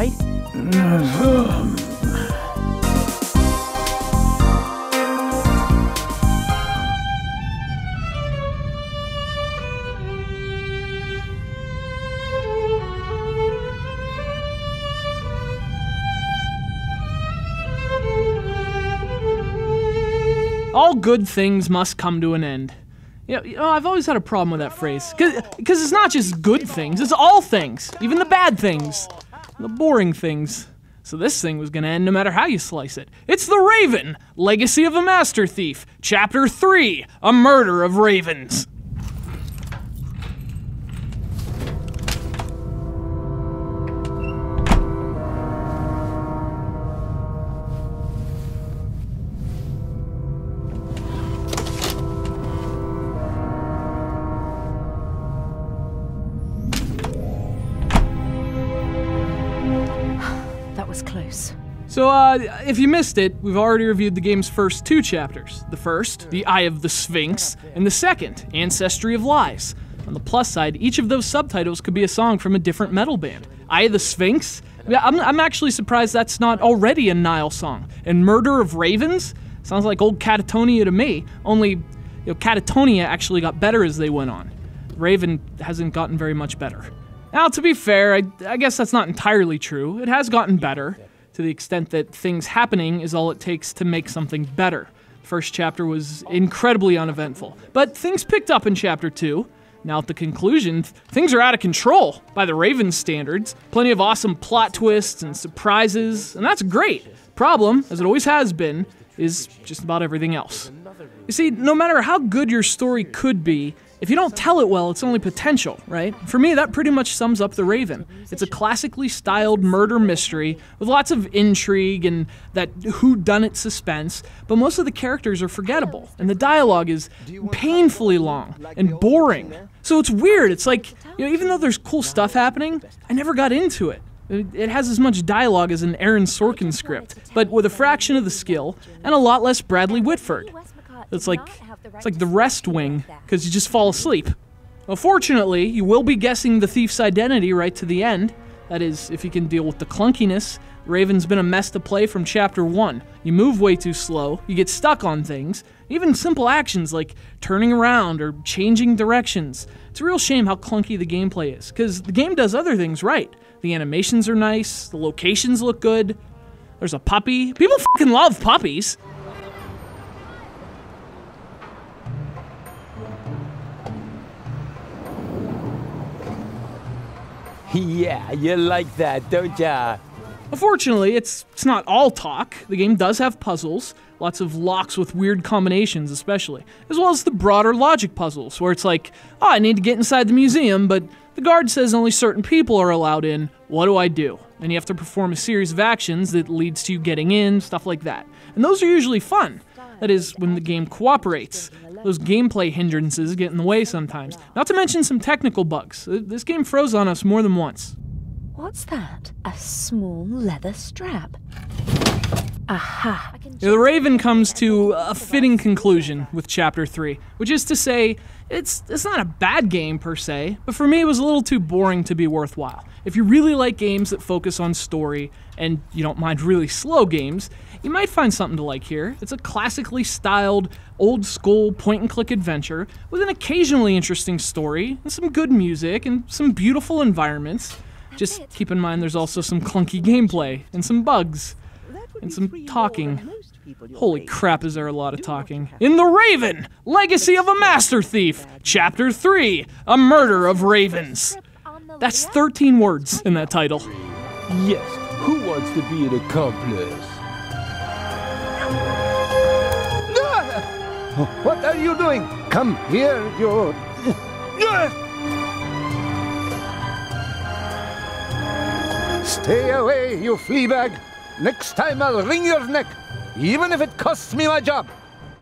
right? All good things must come to an end. You know, I've always had a problem with that phrase. Because it's not just good things, it's all things. Even the bad things. The boring things. So this thing was gonna end no matter how you slice it. It's The Raven! Legacy of a Master Thief. Chapter 3. A Murder of Ravens. Close. So, if you missed it, we've already reviewed the game's first 2 chapters. The first, The Eye of the Sphinx, and the second, Ancestry of Lies. On the plus side, each of those subtitles could be a song from a different metal band. Eye of the Sphinx? I'm actually surprised that's not already a Nile song. And Murder of Ravens? Sounds like old Catatonia to me, only, Catatonia actually got better as they went on. Raven hasn't gotten very much better. Now, to be fair, I guess that's not entirely true. It has gotten better, to the extent that things happening is all it takes to make something better. The first chapter was incredibly uneventful, but things picked up in Chapter 2. Now at the conclusion, things are out of control by the Ravens standards. Plenty of awesome plot twists and surprises, and that's great. Problem, as it always has been, is just about everything else. You see, no matter how good your story could be, if you don't tell it well, it's only potential, right? For me, that pretty much sums up The Raven. It's a classically styled murder mystery with lots of intrigue and that whodunit suspense, but most of the characters are forgettable, and the dialogue is painfully long and boring. So it's weird. It's like, even though there's cool stuff happening, I never got into it. It has as much dialogue as an Aaron Sorkin script, but with a fraction of the skill and a lot less Bradley Whitford. It's like The Rest Wing, because you just fall asleep. Well, fortunately, you will be guessing the thief's identity right to the end. That is, if you can deal with the clunkiness. Raven's been a mess to play from Chapter 1. You move way too slow, you get stuck on things, even simple actions like turning around or changing directions. It's a real shame how clunky the gameplay is, because the game does other things right. The animations are nice, the locations look good, there's a puppy. People fucking love puppies. Yeah, you like that, don't ya? Unfortunately, it's not all talk. The game does have puzzles, lots of locks with weird combinations especially, as well as the broader logic puzzles, where it's like, oh, I need to get inside the museum, but the guard says only certain people are allowed in. What do I do? And you have to perform a series of actions that leads to you getting in, stuff like that. And those are usually fun. That is, when the game cooperates. Those gameplay hindrances get in the way sometimes. Not to mention some technical bugs. This game froze on us more than once. What's that? A small leather strap. Aha. The Raven comes to a fitting conclusion with Chapter 3, which is to say, it's not a bad game per se, but for me it was a little too boring to be worthwhile. If you really like games that focus on story, and you don't mind really slow games, you might find something to like here. It's a classically styled, old-school point-and-click adventure with an occasionally interesting story, and some good music, and some beautiful environments. Just keep in mind there's also some clunky gameplay, and some bugs, and some talking. Holy crap, is there a lot of talking. In The Raven! Legacy of a Master Thief! Chapter 3! A Murder of Ravens! That's 13 words in that title. Yes, who wants to be an accomplice? What are you doing? Come here, you... Stay away, you flea bag. Next time I'll wring your neck, even if it costs me my job.